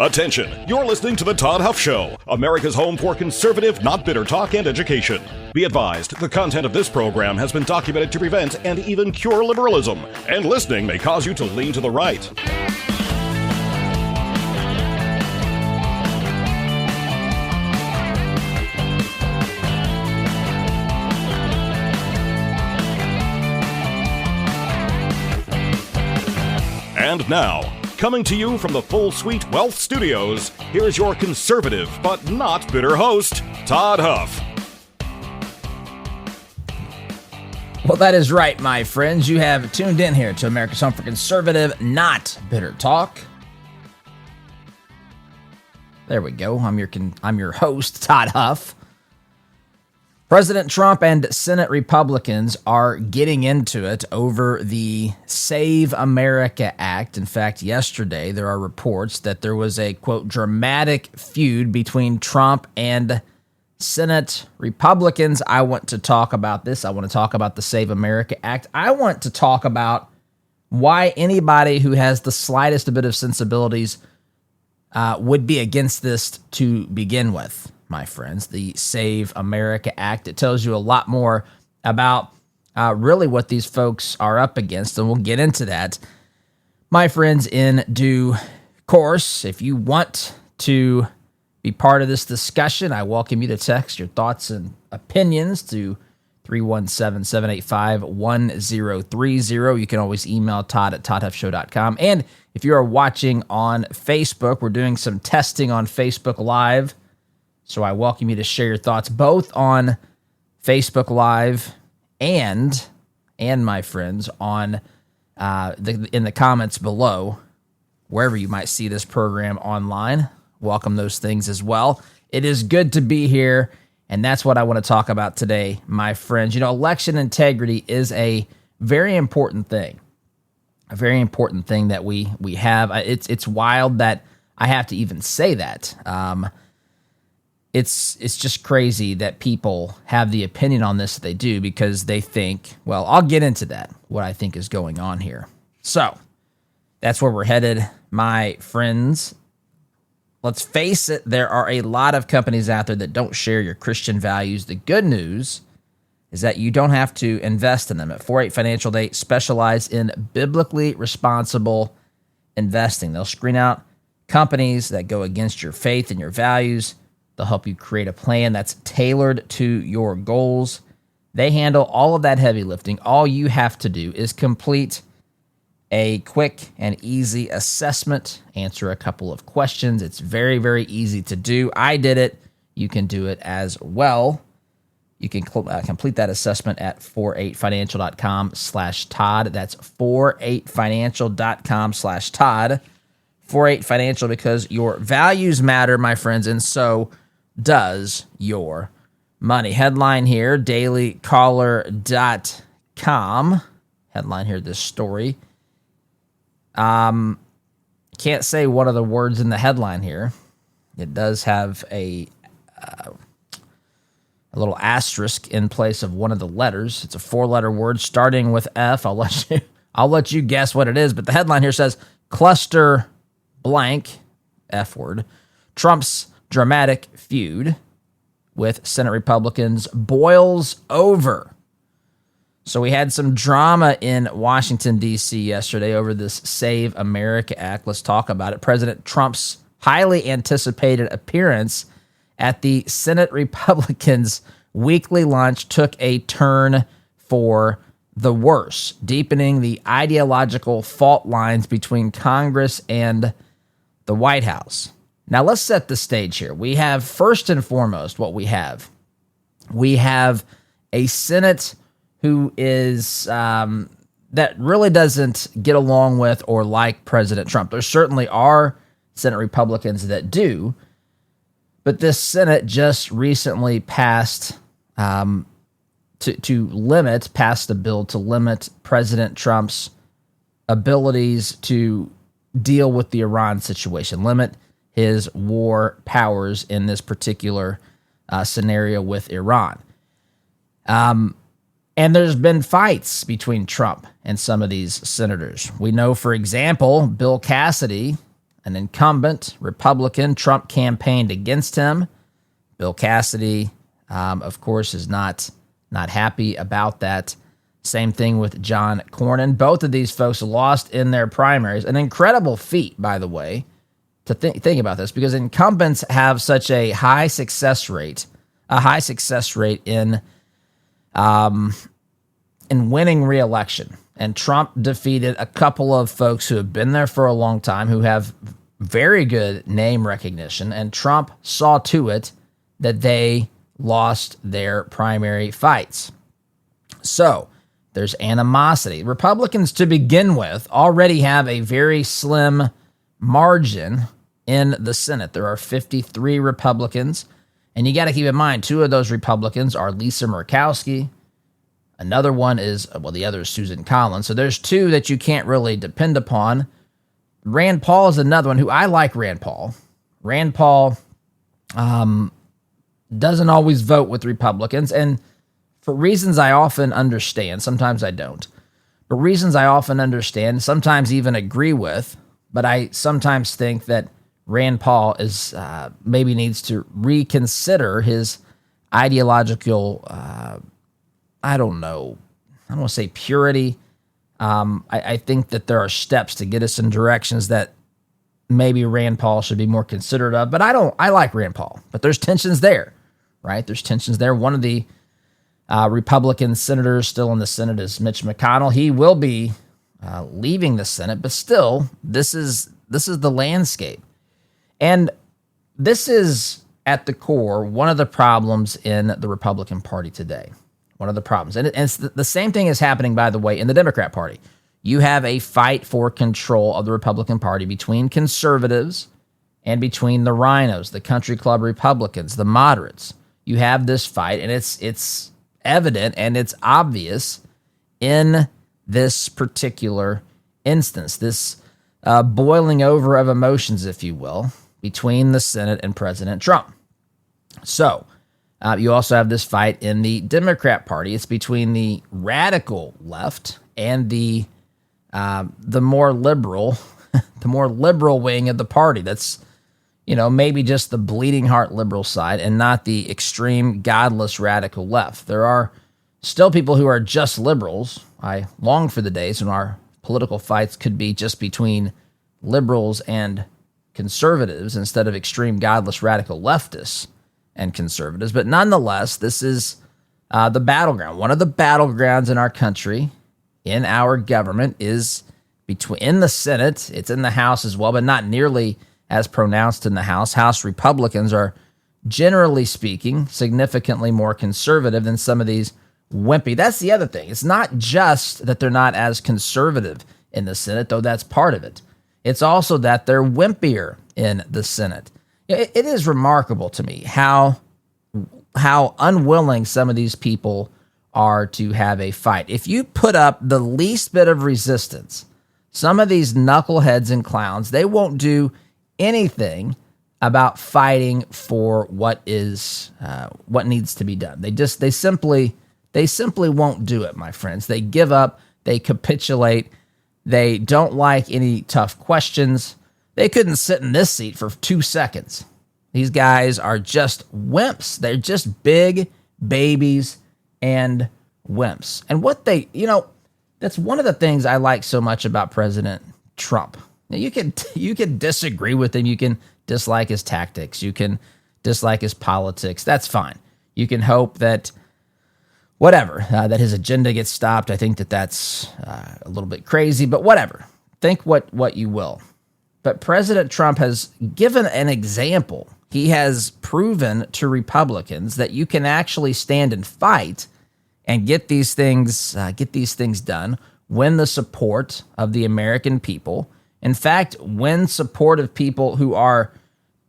Attention, you're listening to The Todd Huff Show, America's home for conservative, not bitter talk and education. Be advised, the content of this program has been documented to prevent and even cure liberalism, and listening may cause you to lean to the right. And now, coming to you from the Full Suite Wealth Studios, here's your conservative but not bitter host, Todd Huff. Well, that is right, my friends. You have tuned in here to America's home for conservative, not bitter talk. There we go. I'm your host, Todd Huff. President Trump and Senate Republicans are getting into it over the Save America Act. In fact, yesterday there are reports that there was a, quote, dramatic feud between Trump and Senate Republicans. I want to talk about this. I want to talk about the Save America Act. I want to talk about why anybody who has the slightest bit of sensibilities would be against this to begin with. My friends, the Save America Act. It tells you a lot more about really what these folks are up against, and we'll get into that, my friends, in due course. If you want to be part of this discussion, I welcome you to text your thoughts and opinions to 317-785-1030. You can always email Todd at toddhuffshow.com. And if you are watching on Facebook, we're doing some testing on Facebook Live. So I welcome you to share your thoughts both on Facebook Live and my friends, on in the comments below, wherever you might see this program online. Welcome those things as well. It is good to be here, and that's what I want to talk about today, my friends. You know, election integrity is a very important thing. A very important thing that we have. It's wild that I have to even say that. It's just crazy that people have the opinion on this that they do, because they think, well, I'll get into that, what I think is going on here. So that's where we're headed, my friends. Let's face it, there are a lot of companies out there that don't share your Christian values. The good news is that you don't have to invest in them. At 4-8 Financial, they specialize in biblically responsible investing. They'll screen out companies that go against your faith and your values. They'll help you create a plan that's tailored to your goals. They handle all of that heavy lifting. All you have to do is complete a quick and easy assessment, answer a couple of questions. It's very, very easy to do. I did it. You can do it as well. You can complete that assessment at 48financial.com/Todd. That's 48financial.com/Todd. 48 Financial, because your values matter, my friends, and so does your money. Headline here, dailycaller.com. Headline here, this story. Can't say one of the words in the headline here. It does have a little asterisk in place of one of the letters. It's a 4-letter word starting with F. I'll let you guess what it is, but the headline here says, cluster blank, F word, Trump's dramatic feud with Senate Republicans boils over. So we had some drama in Washington, D.C. yesterday over this Save America Act. Let's talk about it. President Trump's highly anticipated appearance at the Senate Republicans' weekly lunch took a turn for the worse, deepening the ideological fault lines between Congress and the White House. Now, let's set the stage here. We have, first and foremost, what we have. We have a Senate who is, that really doesn't get along with or like President Trump. There certainly are Senate Republicans that do, but this Senate just recently passed passed a bill to limit President Trump's abilities to deal with the Iran situation, limit his war powers in this particular scenario with Iran. And there's been fights between Trump and some of these senators. We know, for example, Bill Cassidy an incumbent Republican. Trump campaigned against him. Bill Cassidy, of course, is not happy about that. Same thing with John Cornyn. Both of these folks lost in their primaries. An incredible feat, by the way, to think about this, because incumbents have such a high success rate in winning re-election. And Trump defeated a couple of folks who have been there for a long time, who have very good name recognition, and Trump saw to it that they lost their primary fights. So there's animosity. Republicans, to begin with, already have a very slim margin in the Senate. There are 53 Republicans, and you got to keep in mind, two of those Republicans are Lisa Murkowski. Another one is, well, the other is Susan Collins. So there's two that you can't really depend upon. Rand Paul is another one who I like. Rand Paul doesn't always vote with Republicans, and for reasons I often understand, sometimes I don't, but reasons I often understand, sometimes even agree with, but I sometimes think that Rand Paul is maybe needs to reconsider his ideological, I don't want to say purity. I think that there are steps to get us in directions that maybe Rand Paul should be more considerate of, but I like Rand Paul, but there's tensions there, right? There's tensions there. One of the Republican senators still in the Senate is Mitch McConnell. He will be leaving the Senate, but still, this is the landscape. And this is, at the core, one of the problems in the Republican Party today. One of the problems. And it's the same thing is happening, by the way, in the Democrat Party. You have a fight for control of the Republican Party between conservatives and between the rhinos, the country club Republicans, the moderates. You have this fight, and it's evident and it's obvious in this particular instance, this boiling over of emotions, if you will, between the Senate and President Trump. So you also have this fight in the Democrat Party. It's between the radical left and the more liberal, the more liberal wing of the party. That's, maybe just the bleeding heart liberal side and not the extreme godless radical left. There are still people who are just liberals. I long for the days when our political fights could be just between liberals and conservatives instead of extreme godless radical leftists and conservatives. But nonetheless, this is the battleground. One of the battlegrounds in our country, in our government, is in the Senate. It's in the House as well, but not nearly as pronounced in the House. House Republicans are, generally speaking, significantly more conservative than some of these wimpy. That's the other thing. It's not just that they're not as conservative in the Senate, though that's part of it. It's also that they're wimpier in the Senate. It is remarkable to me how unwilling some of these people are to have a fight. If you put up the least bit of resistance, some of these knuckleheads and clowns, they won't do anything about fighting for what needs to be done. They simply won't do it, my friends. They give up, they capitulate, they don't like any tough questions. They couldn't sit in this seat for 2 seconds. These guys are just wimps. They're just big babies and wimps. And that's one of the things I like so much about President Trump. Now, you can disagree with him. You can dislike his tactics. You can dislike his politics. That's fine. You can hope that that his agenda gets stopped. I think that's a little bit crazy, but whatever. Think what you will. But President Trump has given an example. He has proven to Republicans that you can actually stand and fight and get these things done, win the support of the American people. In fact, win support of people who are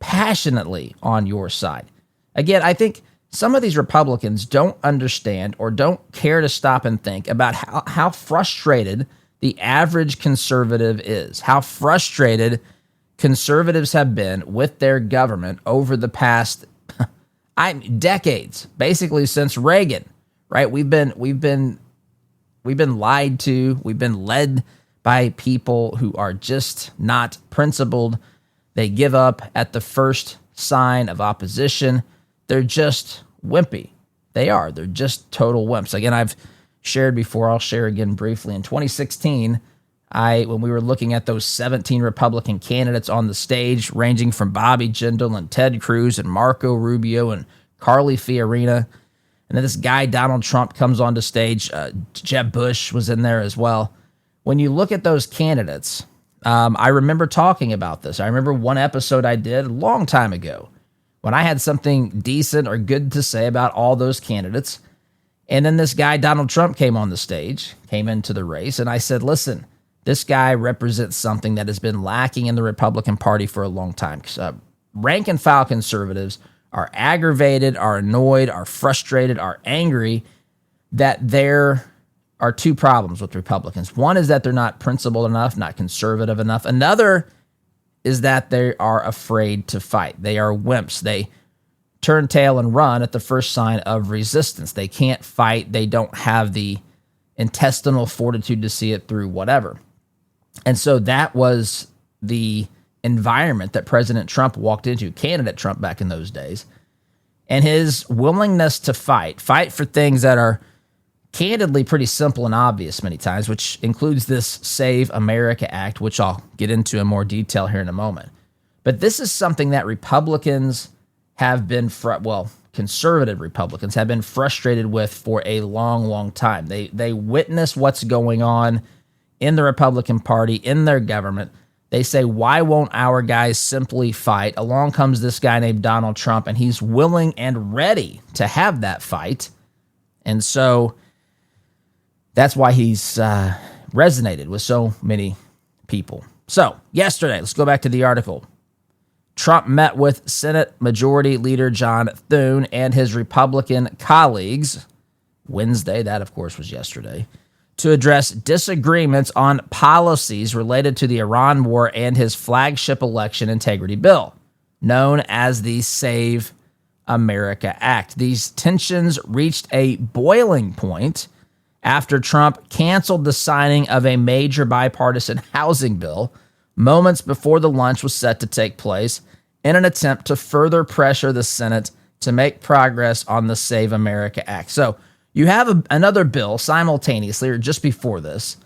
passionately on your side. Again, I think some of these Republicans don't understand or don't care to stop and think about how frustrated the average conservative is, how frustrated conservatives have been with their government over the past decades, basically since Reagan, right? We've been lied to. We've been led by people who are just not principled. They give up at the first sign of opposition. They're just wimpy. They are. They're just total wimps. Again, I've shared before. I'll share again briefly. In 2016, when we were looking at those 17 Republican candidates on the stage, ranging from Bobby Jindal and Ted Cruz and Marco Rubio and Carly Fiorina, and then this guy, Donald Trump, comes onto stage. Jeb Bush was in there as well. When you look at those candidates, I remember talking about this. I remember one episode I did a long time ago when I had something decent or good to say about all those candidates. And then this guy, Donald Trump, came on the stage, came into the race, and I said, listen, this guy represents something that has been lacking in the Republican Party for a long time. Rank and file conservatives are aggravated, are annoyed, are frustrated, are angry that there are two problems with Republicans. One is that they're not principled enough, not conservative enough. Another is that they are afraid to fight. They are wimps. They turn tail and run at the first sign of resistance. They can't fight. They don't have the intestinal fortitude to see it through, whatever. And so that was the environment that President Trump walked into, candidate Trump back in those days. And his willingness to fight for things that are candidly pretty simple and obvious many times, which includes this Save America Act, which I'll get into in more detail here in a moment. But this is something that Republicans have been, conservative Republicans have been frustrated with for a long, long time. They witness what's going on in the Republican Party, in their government. They say, why won't our guys simply fight? Along comes this guy named Donald Trump, and he's willing and ready to have that fight. And so that's why he's resonated with so many people. So yesterday, let's go back to the article. Trump met with Senate Majority Leader John Thune and his Republican colleagues Wednesday, that of course was yesterday, to address disagreements on policies related to the Iran war and his flagship election integrity bill, known as the Save America Act. These tensions reached a boiling point after Trump canceled the signing of a major bipartisan housing bill moments before the lunch was set to take place in an attempt to further pressure the Senate to make progress on the Save America Act. So you have another bill simultaneously, or just before this,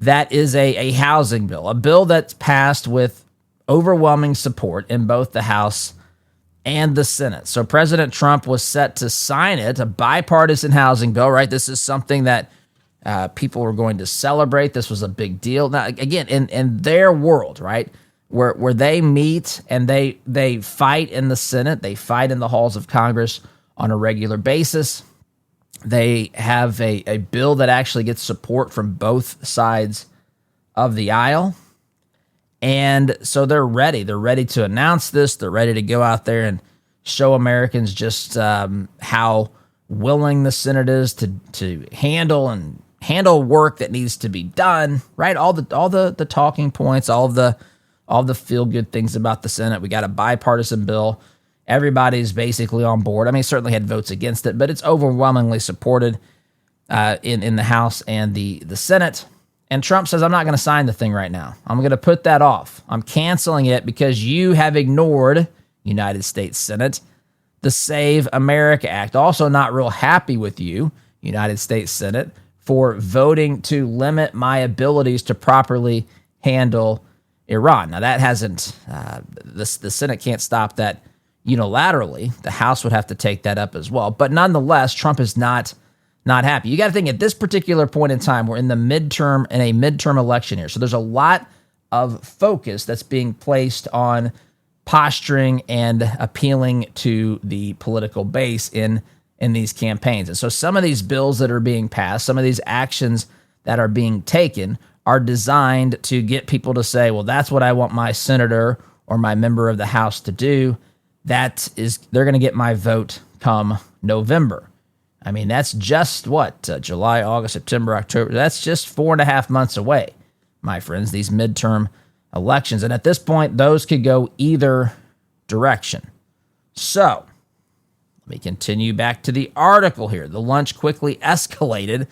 that is a housing bill, a bill that's passed with overwhelming support in both the House and the Senate. So President Trump was set to sign it, a bipartisan housing bill, right? This is something that people were going to celebrate. This was a big deal. Now, again, in their world, right, where they meet and they fight in the Senate, they fight in the halls of Congress on a regular basis. They have a bill that actually gets support from both sides of the aisle. And so they're ready. They're ready to announce this. They're ready to go out there and show Americans just how willing the Senate is to handle work that needs to be done, right? All the talking points, all the feel-good things about the Senate. We got a bipartisan bill. Everybody's basically on board. I mean, certainly had votes against it, but it's overwhelmingly supported in the House and the Senate. And Trump says, I'm not going to sign the thing right now. I'm going to put that off. I'm canceling it because you have ignored, United States Senate, the Save America Act. Also not real happy with you, United States Senate, for voting to limit my abilities to properly handle Iran. Now, that hasn't, the Senate can't stop that unilaterally. The House would have to take that up as well. But nonetheless, Trump is not happy. You got to think at this particular point in time, we're in a midterm election here. So there's a lot of focus that's being placed on posturing and appealing to the political base in these campaigns. And so some of these bills that are being passed, some of these actions that are being taken are designed to get people to say, well, that's what I want my senator or my member of the House to do. They're going to get my vote come November. I mean, that's just July, August, September, October. That's just 4.5 months away, my friends, these midterm elections. And at this point, those could go either direction. So let me continue back to the article here. The lunch quickly escalated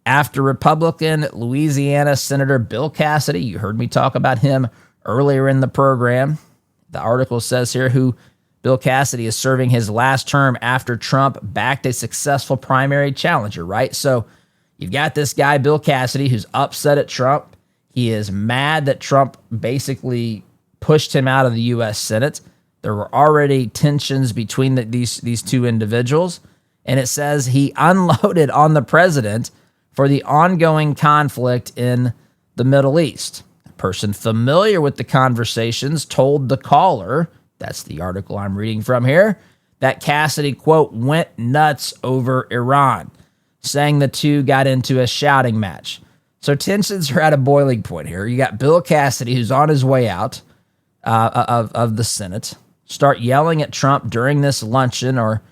after Republican Louisiana Senator Bill Cassidy, you heard me talk about him earlier in the program, The article says here who Bill Cassidy is serving his last term after Trump backed a successful primary challenger, right? So you've got this guy, Bill Cassidy, who's upset at Trump. He is mad that Trump basically pushed him out of the U.S. Senate. There were already tensions between these two individuals. And it says he unloaded on the president for the ongoing conflict in the Middle East. A person familiar with the conversations told the caller, that's the article I'm reading from here, that Cassidy, quote, went nuts over Iran, saying the two got into a shouting match. So tensions are at a boiling point here. You got Bill Cassidy, who's on his way out of the Senate, start yelling at Trump during this luncheon or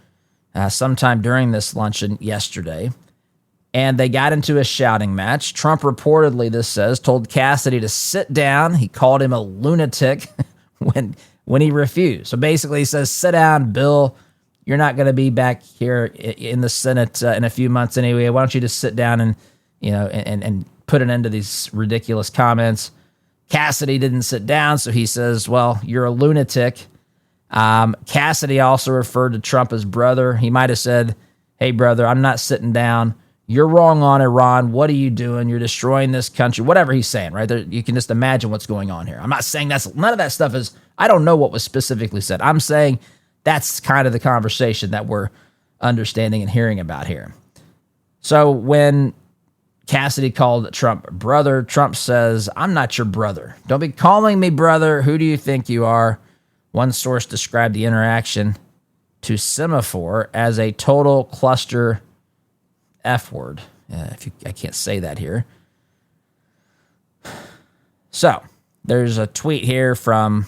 sometime during this luncheon yesterday. And they got into a shouting match. Trump reportedly, this says, told Cassidy to sit down. He called him a lunatic when he refused. So basically he says, sit down, Bill. You're not going to be back here in the Senate in a few months anyway. Why don't you just sit down and, and put an end to these ridiculous comments? Cassidy didn't sit down, so he says, well, you're a lunatic. Cassidy also referred to Trump as brother. He might have said, hey, brother, I'm not sitting down. You're wrong on Iran. What are you doing? You're destroying this country. Whatever he's saying, right? You can just imagine what's going on here. I'm not saying none of that stuff is, I don't know what was specifically said. I'm saying that's kind of the conversation that we're understanding and hearing about here. So when Cassidy called Trump brother, Trump says, I'm not your brother. Don't be calling me brother. Who do you think you are? One source described the interaction to Semaphore as a total cluster F word. I can't say that here. So there's a tweet here from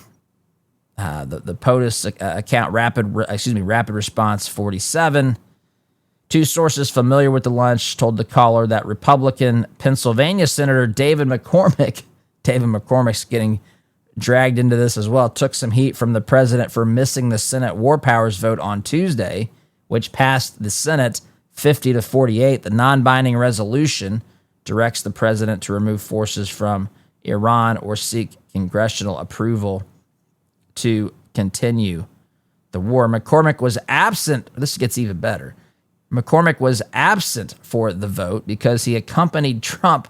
the POTUS account, Rapid Response 47. Two sources familiar with the lunch told the caller that Republican Pennsylvania Senator David McCormick's getting dragged into this as well, took some heat from the president for missing the Senate War Powers vote on Tuesday, which passed the Senate 50-48. The non-binding resolution directs the president to remove forces from Iran or seek congressional approval to continue the war. McCormick was absent. This gets even better. McCormick was absent for the vote because he accompanied Trump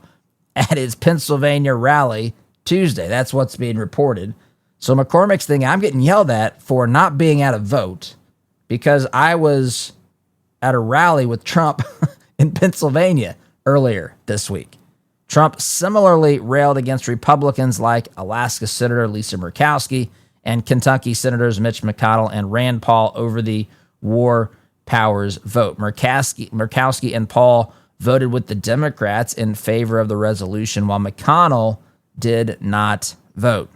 at his Pennsylvania rally Tuesday. That's what's being reported. So McCormick's thing, I'm getting yelled at for not being at a vote because I was at a rally with Trump in Pennsylvania earlier this week. Trump similarly railed against Republicans like Alaska Senator Lisa Murkowski and Kentucky Senators Mitch McConnell and Rand Paul over the War Powers vote. Murkowski and Paul voted with the Democrats in favor of the resolution, while McConnell did not vote.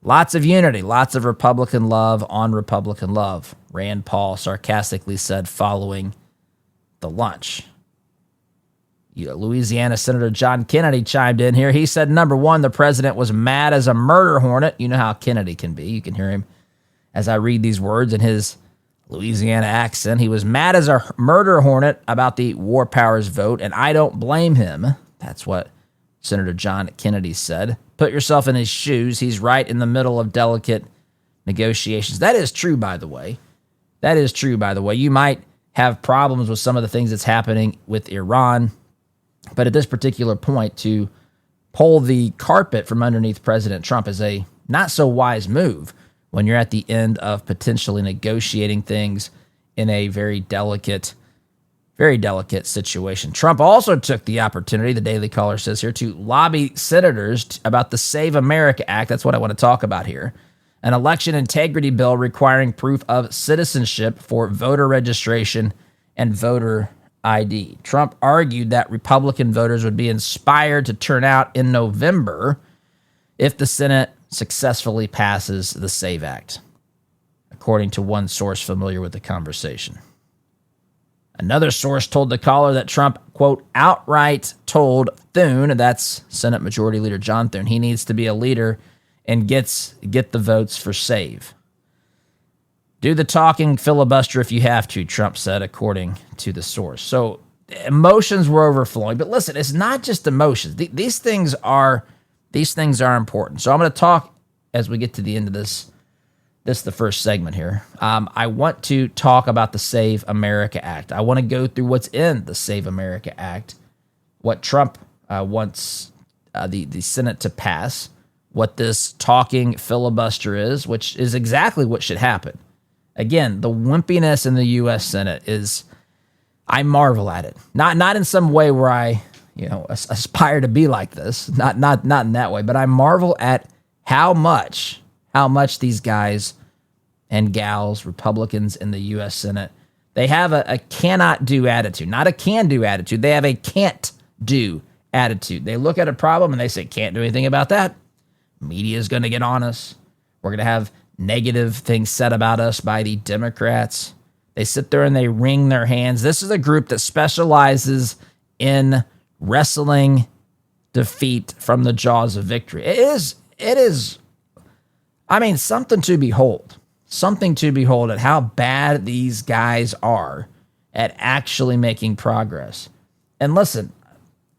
Lots of unity, lots of Republican love on Republican love, Rand Paul sarcastically said following the lunch. Louisiana Senator John Kennedy chimed in here. He said, number one, the president was mad as a murder hornet. You know how Kennedy can be. You can hear him as I read these words in his Louisiana accent. He was mad as a murder hornet about the War Powers vote, and I don't blame him. That's what Senator John Kennedy said. Put yourself in his shoes. He's right in the middle of delicate negotiations. That is true, by the way. You might have problems with some of the things that's happening with Iran, but at this particular point, to pull the carpet from underneath President Trump is a not so wise move when you're at the end of potentially negotiating things in a very delicate situation. Trump also took the opportunity, the Daily Caller says here, to lobby senators about the Save America Act. That's what I want to talk about here. An election integrity bill requiring proof of citizenship for voter registration and voter ID. Trump argued that Republican voters would be inspired to turn out in November if the Senate successfully passes the SAVE Act, according to one source familiar with the conversation. Another source told the caller that Trump, quote, outright told Thune, that's Senate Majority Leader John Thune, he needs to be a leader and get the votes for SAVE. Do the talking, filibuster if you have to, Trump said, according to the source. So emotions were overflowing. But listen, it's not just emotions. These things are important. So I'm going to talk as we get to the end of this the first segment here, I want to talk about the Save America Act. I want to go through what's in the Save America Act, what Trump wants the Senate to pass, what this talking filibuster is, which is exactly what should happen. Again, the wimpiness in the U.S. Senate is, I marvel at it. Not in some way where I, aspire to be like this. Not in that way, but I marvel at how much these guys and gals, Republicans in the U.S. Senate, they have a cannot do attitude, not a can do attitude. They have a can't do attitude. They look at a problem and they say, can't do anything about that. Media is going to get on us. We're going to have negative things said about us by the Democrats. They sit there and they wring their hands. This is a group that specializes in wrestling defeat from the jaws of victory. It is, something to behold. Something to behold at how bad these guys are at actually making progress. And listen,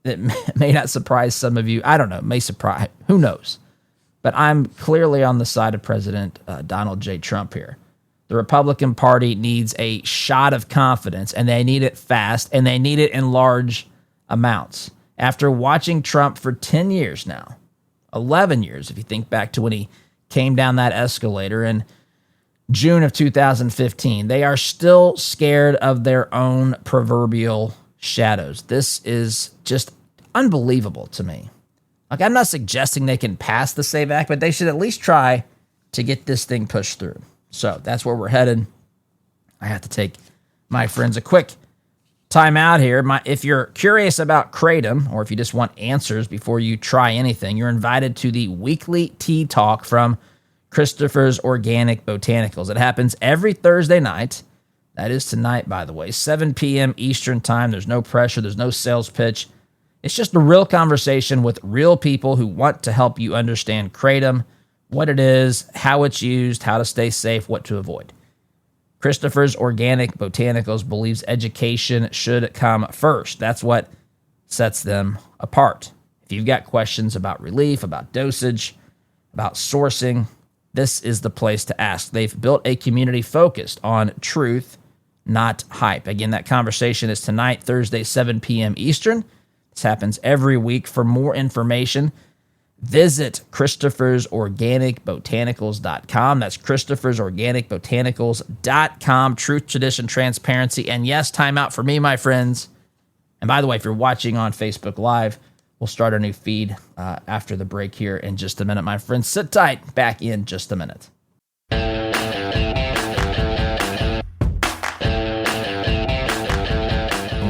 it may not surprise some of you. I don't know. It may surprise. Who knows? But I'm clearly on the side of President Donald J. Trump here. The Republican Party needs a shot of confidence, and they need it fast, and they need it in large amounts. After watching Trump for 10 years now, 11 years, if you think back to when he came down that escalator in June of 2015, they are still scared of their own proverbial shadows. This is just unbelievable to me. Like, I'm not suggesting they can pass the SAVE Act, but they should at least try to get this thing pushed through. So that's where we're headed. I have to take, my friends, a quick time out here. If you're curious about Kratom, or if you just want answers before you try anything, you're invited to the weekly tea talk from Christopher's Organic Botanicals. It happens every Thursday night. That is tonight, by the way, 7 p.m. Eastern time. There's no pressure. There's no sales pitch. It's just a real conversation with real people who want to help you understand Kratom, what it is, how it's used, how to stay safe, what to avoid. Christopher's Organic Botanicals believes education should come first. That's what sets them apart. If you've got questions about relief, about dosage, about sourcing, this is the place to ask. They've built a community focused on truth, not hype. Again, that conversation is tonight, Thursday, 7 p.m. Eastern. This happens every week. For more information, visit Christopher'sOrganicBotanicals.com. That's Christopher'sOrganicBotanicals.com. Truth, tradition, transparency, and yes, time out for me, my friends. And by the way, if you're watching on Facebook Live, we'll start a new feed after the break here in just a minute, my friends. Sit tight. Back in just a minute.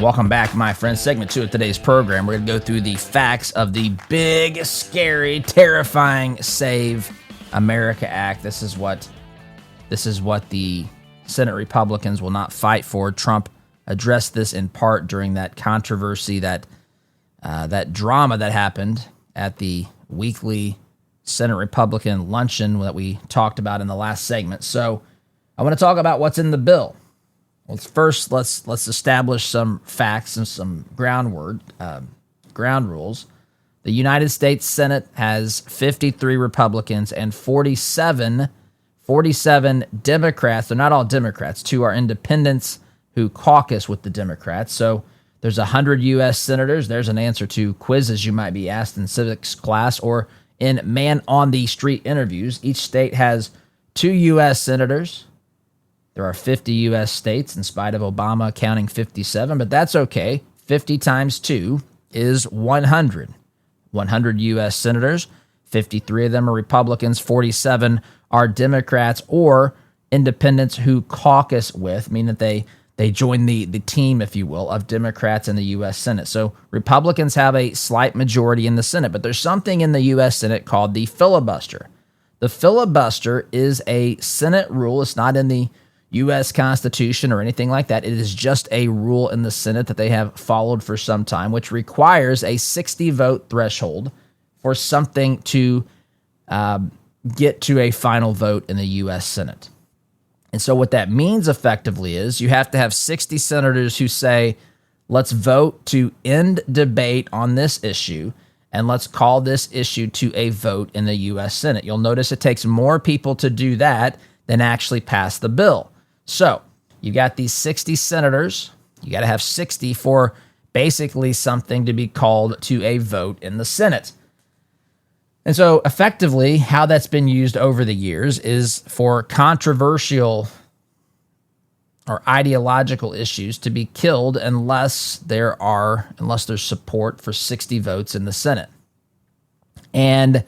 Welcome back, my friends. Segment 2 of today's program. We're going to go through the facts of the big, scary, terrifying Save America Act. This is what the Senate Republicans will not fight for. Trump addressed this in part during that controversy, that drama that happened at the weekly Senate Republican luncheon that we talked about in the last segment. So I want to talk about what's in the bill. Well, first, let's establish some facts and some ground rules. The United States Senate has 53 Republicans and 47 Democrats. They're not all Democrats. 2 are independents who caucus with the Democrats. So there's 100 U.S. senators. There's an answer to quizzes you might be asked in civics class or in man-on-the-street interviews. Each state has 2 U.S. senators. There are 50 U.S. states, in spite of Obama counting 57, but that's okay. 50 times 2 is 100. 100 U.S. senators, 53 of them are Republicans, 47 are Democrats or independents who caucus with, meaning that they join the team, if you will, of Democrats in the U.S. Senate. So Republicans have a slight majority in the Senate, but there's something in the U.S. Senate called the filibuster. The filibuster is a Senate rule. It's not in the U.S. Constitution or anything like that. It is just a rule in the Senate that they have followed for some time, which requires a 60-vote threshold for something to get to a final vote in the U.S. Senate. And so what that means effectively is you have to have 60 senators who say, let's vote to end debate on this issue and let's call this issue to a vote in the U.S. Senate. You'll notice it takes more people to do that than actually pass the bill. So you got these 60 senators. You got to have 60 for basically something to be called to a vote in the Senate. And so effectively, how that's been used over the years is for controversial or ideological issues to be killed unless there's support for 60 votes in the Senate. And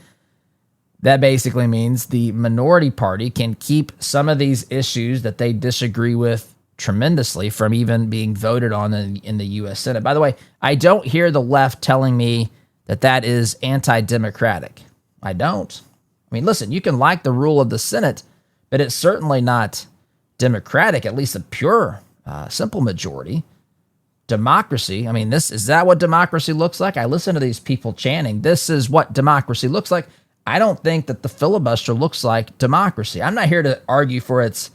that basically means the minority party can keep some of these issues that they disagree with tremendously from even being voted on in the U.S. Senate. By the way, I don't hear the left telling me that is anti-democratic. I don't. I mean, listen, you can like the rule of the Senate, but it's certainly not democratic, at least a pure, simple majority. Democracy, I mean, is that what democracy looks like? I listen to these people chanting, this is what democracy looks like. I don't think that the filibuster looks like democracy. I'm not here to argue for its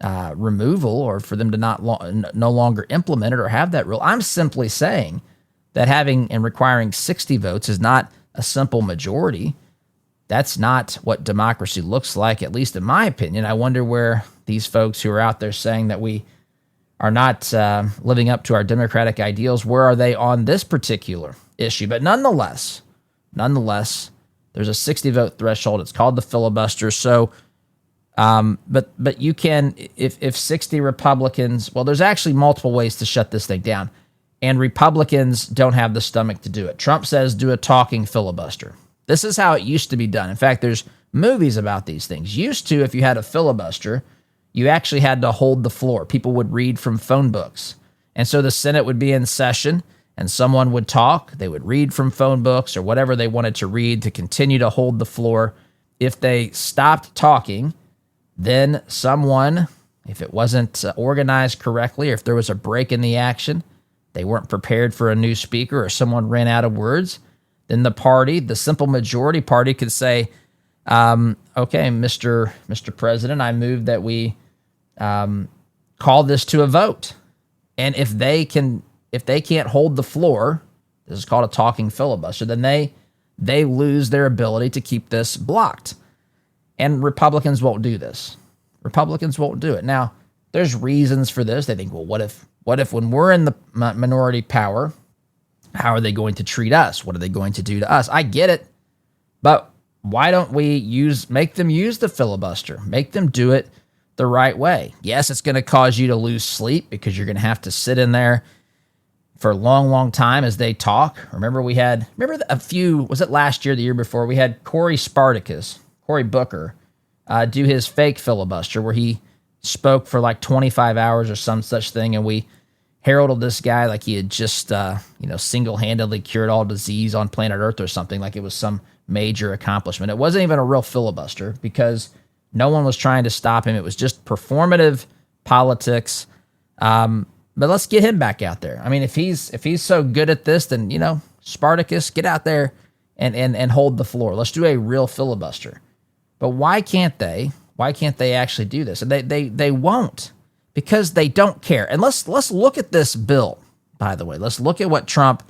removal or for them to no longer implement it or have that rule. I'm simply saying that having and requiring 60 votes is not a simple majority. That's not what democracy looks like, at least in my opinion. I wonder where these folks who are out there saying that we are not living up to our democratic ideals, where are they on this particular issue? But nonetheless, there's a 60 vote threshold. It's called the filibuster. So, but you can, if 60 Republicans, well, there's actually multiple ways to shut this thing down, and Republicans don't have the stomach to do it. Trump says do a talking filibuster. This is how it used to be done. In fact, there's movies about these things. Used to, if you had a filibuster, you actually had to hold the floor. People would read from phone books. And so the Senate would be in session and someone would talk. They would read from phone books or whatever they wanted to read to continue to hold the floor. If they stopped talking, then someone, if it wasn't organized correctly, or if there was a break in the action, they weren't prepared for a new speaker, or someone ran out of words, then the simple majority party could say, okay, Mr. President, I move that we call this to a vote. And if they can't hold the floor, this is called a talking filibuster, then they lose their ability to keep this blocked. And Republicans won't do this. Republicans won't do it. Now, there's reasons for this. They think, well, what if when we're in the minority power, how are they going to treat us? What are they going to do to us? I get it, but why don't we make them use the filibuster? Make them do it the right way. Yes, it's going to cause you to lose sleep because you're going to have to sit in there for a long, long time as they talk. Remember was it last year, the year before, we had Cory Booker, do his fake filibuster where he spoke for like 25 hours or some such thing, and we heralded this guy like he had just, single-handedly cured all disease on planet Earth or something, like it was some major accomplishment. It wasn't even a real filibuster because no one was trying to stop him. It was just performative politics. But let's get him back out there. I mean, if he's so good at this, then, Spartacus, get out there and hold the floor. Let's do a real filibuster. But why can't they? Why can't they actually do this? And they won't, because they don't care. And let's look at this bill, by the way. Let's look at what Trump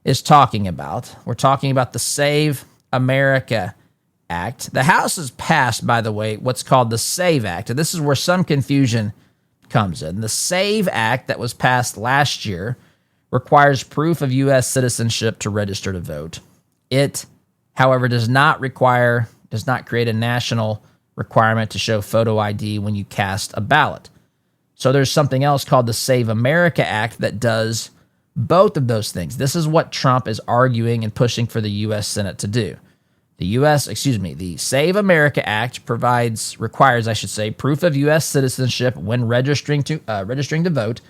is talking about. We're talking about the Save America Act. The House has passed, by the way, what's called the SAVE Act. And this is where some confusion comes in. The SAVE Act that was passed last year requires proof of U.S. citizenship to register to vote. It, however, does not create a national requirement to show photo ID when you cast a ballot. So there's something else called the Save America Act that does both of those things. This is what Trump is arguing and pushing for the U.S. Senate to do. The Save America Act requires proof of U.S. citizenship when registering to vote.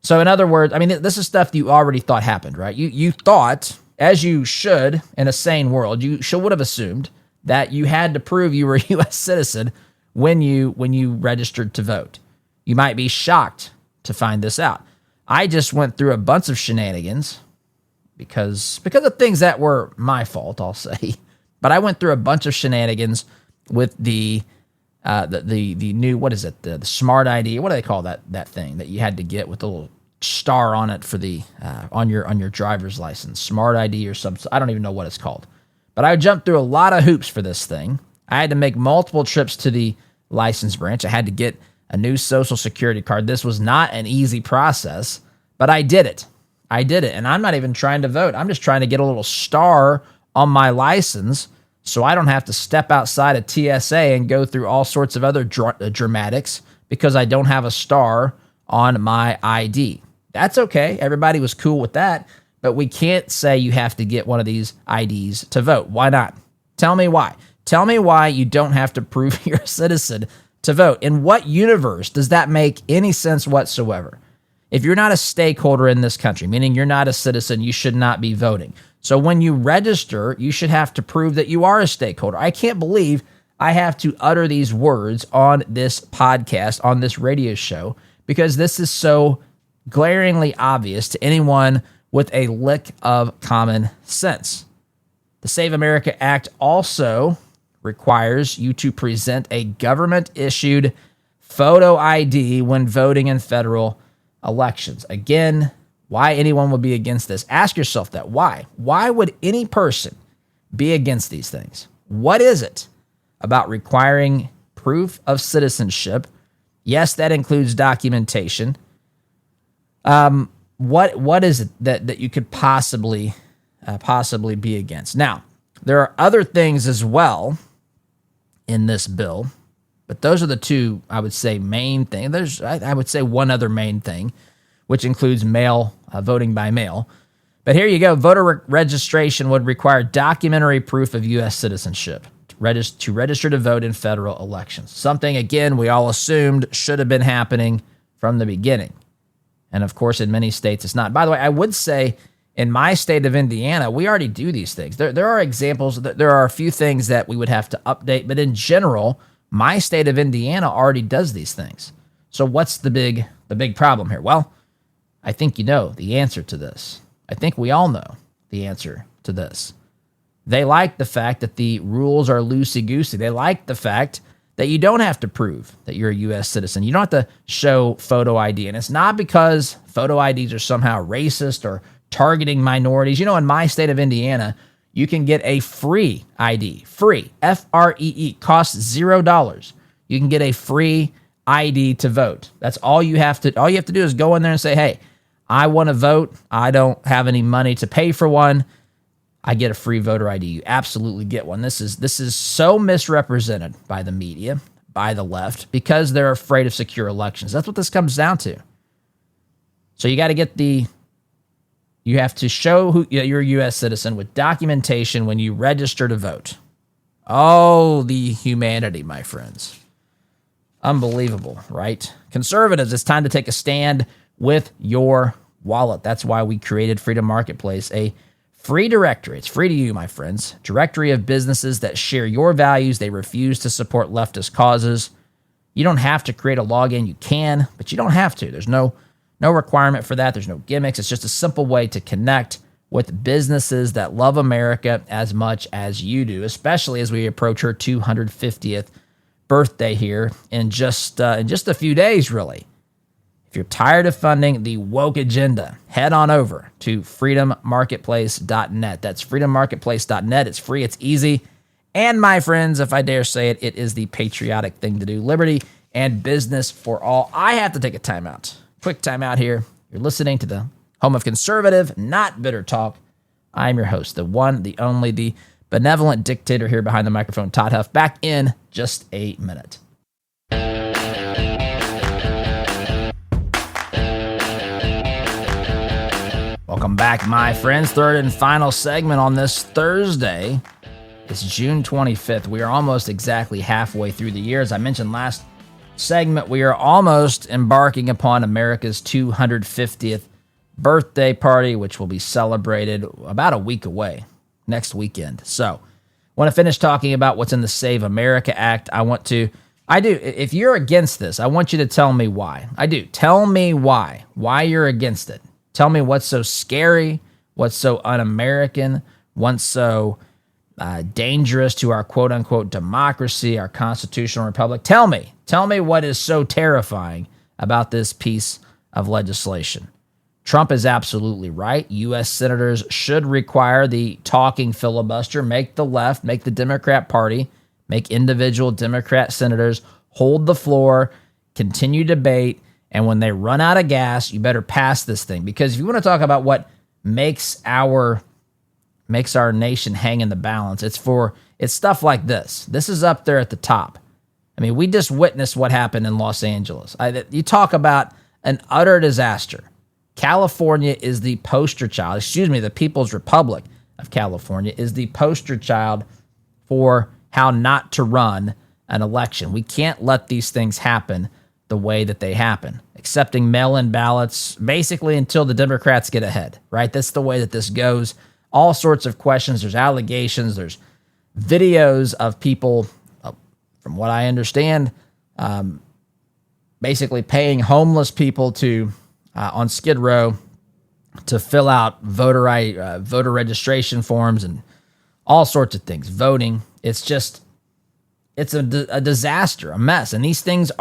So in other words, I mean, this is stuff you already thought happened, right? You thought, as you should in a sane world, would have assumed that you had to prove you were a U.S. citizen when you registered to vote. You might be shocked to find this out. I just went through a bunch of shenanigans because of things that were my fault, I'll say. But I went through a bunch of shenanigans with the new, what is it, the smart ID? What do they call that thing that you had to get with the little star on it for the on your driver's license, smart ID or something. I don't even know what it's called. But I jumped through a lot of hoops for this thing. I had to make multiple trips to the license branch. I had to get a new social security card. This was not an easy process, but I did it. And I'm not even trying to vote. I'm just trying to get a little star on my license so I don't have to step outside of TSA and go through all sorts of other dramatics because I don't have a star on my ID. That's okay. Everybody was cool with that, but we can't say you have to get one of these IDs to vote. Why not? Tell me why. Tell me why you don't have to prove you're a citizen to vote. In what universe does that make any sense whatsoever? If you're not a stakeholder in this country, meaning you're not a citizen, you should not be voting. So when you register, you should have to prove that you are a stakeholder. I can't believe I have to utter these words on this podcast, on this radio show, because this is so glaringly obvious to anyone with a lick of common sense. The Save America Act also requires you to present a government-issued photo ID when voting in federal elections. Again, why anyone would be against this? Ask yourself that. Why? Why would any person be against these things? What is it about requiring proof of citizenship? Yes, that includes documentation. What is it that you could possibly be against? Now, there are other things as well in this bill, but those are the two, I would say, main things. There's, I would say, one other main thing, which includes voting by mail. But here you go. Voter registration would require documentary proof of U.S. citizenship to register to vote in federal elections. Something, again, we all assumed should have been happening from the beginning. And, of course, in many states, it's not. By the way, I would say in my state of Indiana, we already do these things. There are examples. There are a few things that we would have to update. But in general, my state of Indiana already does these things. So what's the big problem here? Well, I think you know the answer to this. I think we all know the answer to this. They like the fact that the rules are loosey-goosey. They like the fact that you don't have to prove that you're a U.S. citizen. You don't have to show photo ID. And it's not because photo IDs are somehow racist or targeting minorities. You know, in my state of Indiana, you can get a free ID. Free. F-R-E-E. Costs $0. You can get a free ID to vote. That's all you have to do is go in there and say, hey, I want to vote. I don't have any money to pay for one. I get a free voter ID. You absolutely get one. This is so misrepresented by the media, by the left, because they're afraid of secure elections. That's what this comes down to. So you have to show you're a U.S. citizen with documentation when you register to vote. Oh, the humanity, my friends. Unbelievable, right? Conservatives, it's time to take a stand with your wallet. That's why we created Freedom Marketplace, a free directory. It's free to you, my friends. Directory of businesses that share your values. They refuse to support leftist causes. You don't have to create a login. You can, but you don't have to. There's no requirement for that. There's no gimmicks. It's just a simple way to connect with businesses that love America as much as you do, especially as we approach her 250th birthday here in just a few days, really. If you're tired of funding the woke agenda, head on over to freedommarketplace.net. That's freedommarketplace.net. It's free. It's easy. And my friends, if I dare say it, it is the patriotic thing to do. Liberty and business for all. I have to take a timeout. Quick timeout here. You're listening to the home of conservative, not bitter talk. I'm your host, the one, the only, the benevolent dictator here behind the microphone, Todd Huff. Back in just a minute. Welcome back, my friends. Third and final segment on this Thursday. It's June 25th. We are almost exactly halfway through the year. As I mentioned last segment, we are almost embarking upon America's 250th birthday party, which will be celebrated about a week away, next weekend. So, want to finish talking about what's in the Save America Act. If you're against this, I want you to tell me why. I do. Tell me why you're against it. Tell me what's so scary, what's so un-American, what's so dangerous to our quote-unquote democracy, our constitutional republic. Tell me what is so terrifying about this piece of legislation. Trump is absolutely right. U.S. senators should require the talking filibuster, make the left, make the Democrat Party, make individual Democrat senators hold the floor, continue debate, and when they run out of gas, you better pass this thing. Because if you want to talk about what makes our nation hang in the balance, it's stuff like this. This is up there at the top. I mean, we just witnessed what happened in Los Angeles. You talk about an utter disaster. California is the poster child, the People's Republic of California is the poster child for how not to run an election. We can't let these things happen the way that they happen, accepting mail-in ballots basically until the Democrats get ahead, right? That's the way that this goes. All sorts of questions. There's allegations. There's videos of people, from what I understand, basically paying homeless people to on Skid Row to fill out voter registration forms and all sorts of things. Voting. It's a disaster, a mess, and these things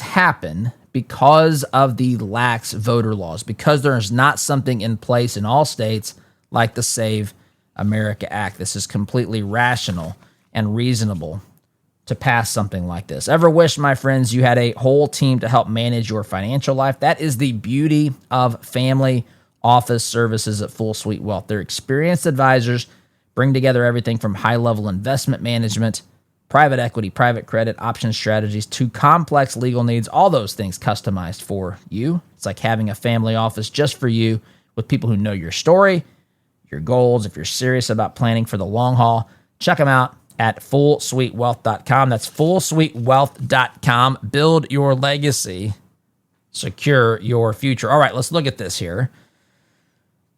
happen because of the lax voter laws, because there's not something in place in all states like the Save America Act. This is completely rational and reasonable to pass something like this. Ever wish, my friends, you had a whole team to help manage your financial life? That is the beauty of family office services at Full Suite Wealth. Their experienced advisors bring together everything from high-level investment management, private equity, private credit, option strategies, to complex legal needs, all those things customized for you. It's like having a family office just for you with people who know your story, your goals. If you're serious about planning for the long haul, check them out at fullsuitewealth.com. That's fullsuitewealth.com. Build your legacy. Secure your future. All right, let's look at this here.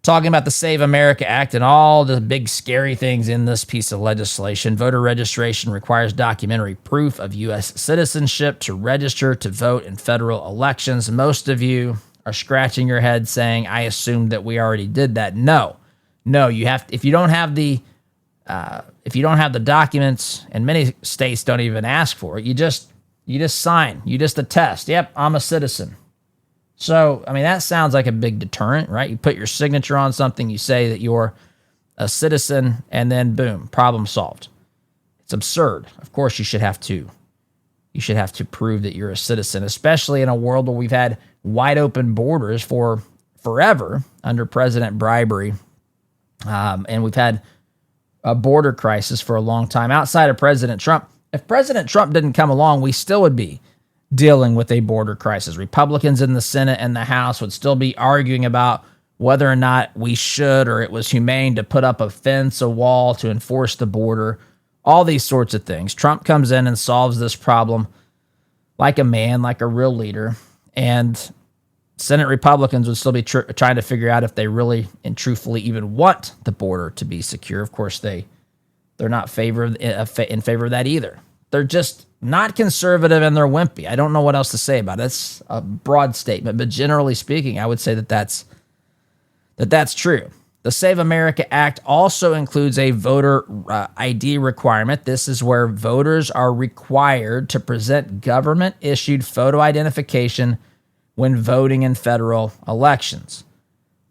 Talking about the Save America Act and all the big scary things in this piece of legislation. Voter registration requires documentary proof of U.S. citizenship to register to vote in federal elections. Most of you are scratching your head saying, I assumed that we already did that. No, you have to, if you don't have the documents, and many states don't even ask for it, you just sign, you just attest. Yep, I'm a citizen. So, I mean, that sounds like a big deterrent, right? You put your signature on something, you say that you're a citizen, and then boom, problem solved. It's absurd. Of course, you should have to prove that you're a citizen, especially in a world where we've had wide open borders for forever under President Bribery, and we've had a border crisis for a long time outside of President Trump. If President Trump didn't come along, we still would be dealing with a border crisis. Republicans in the Senate and the House would still be arguing about whether or not we should or it was humane to put up a fence, a wall to enforce the border, all these sorts of things. Trump comes in and solves this problem like a man, like a real leader, and Senate Republicans would still be trying to figure out if they really and truthfully even want the border to be secure. Of course, they're not in favor of that either. They're just not conservative and they're wimpy. I don't know what else to say about it. It's a broad statement, but generally speaking, I would say that's true. The Save America Act also includes a voter ID requirement. This is where voters are required to present government-issued photo identification when voting in federal elections.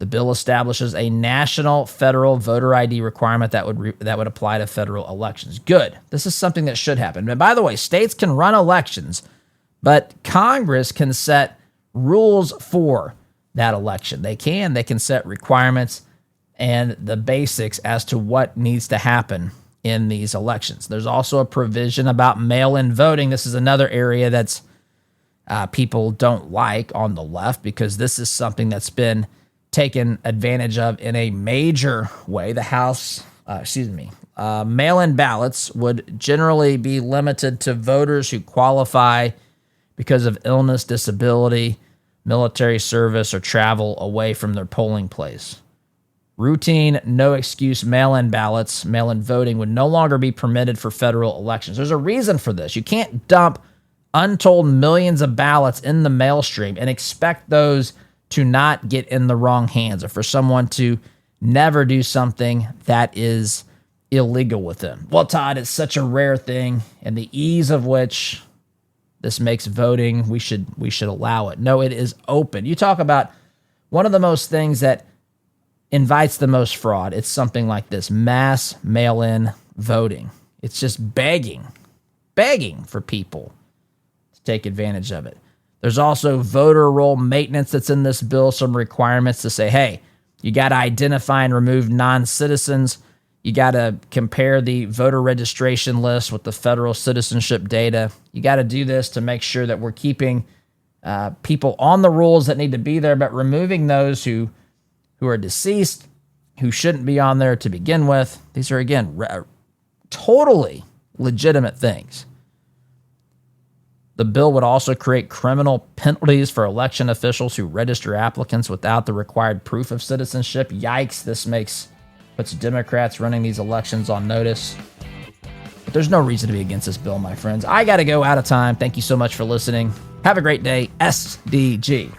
The bill establishes a national federal voter ID requirement that would apply to federal elections. Good. This is something that should happen. And by the way, states can run elections, but Congress can set rules for that election. They can set requirements and the basics as to what needs to happen in these elections. There's also a provision about mail-in voting. This is another area that's people don't like on the left because this is something that's been taken advantage of in a major way. The mail-in ballots would generally be limited to voters who qualify because of illness, disability, military service, or travel away from their polling place. Routine, no-excuse mail-in ballots, mail-in voting would no longer be permitted for federal elections. There's a reason for this. You can't dump untold millions of ballots in the mail stream and expect those to not get in the wrong hands or for someone to never do something that is illegal with them. Well, Todd, it's such a rare thing, and the ease of which this makes voting, we should allow it. No, it is open. You talk about One of the most things that invites the most fraud, it's something like this: mass mail-in voting. It's just begging for people to take advantage of it. There's also voter roll maintenance that's in this bill, some requirements to say, hey, you got to identify and remove non-citizens. You got to compare the voter registration list with the federal citizenship data. You got to do this to make sure that we're keeping people on the rules that need to be there, but removing those who are deceased, who shouldn't be on there to begin with. These are, again, totally legitimate things. The bill would also create criminal penalties for election officials who register applicants without the required proof of citizenship. Yikes, this puts Democrats running these elections on notice. But there's no reason to be against this bill, my friends. I got to go, out of time. Thank you so much for listening. Have a great day. SDG.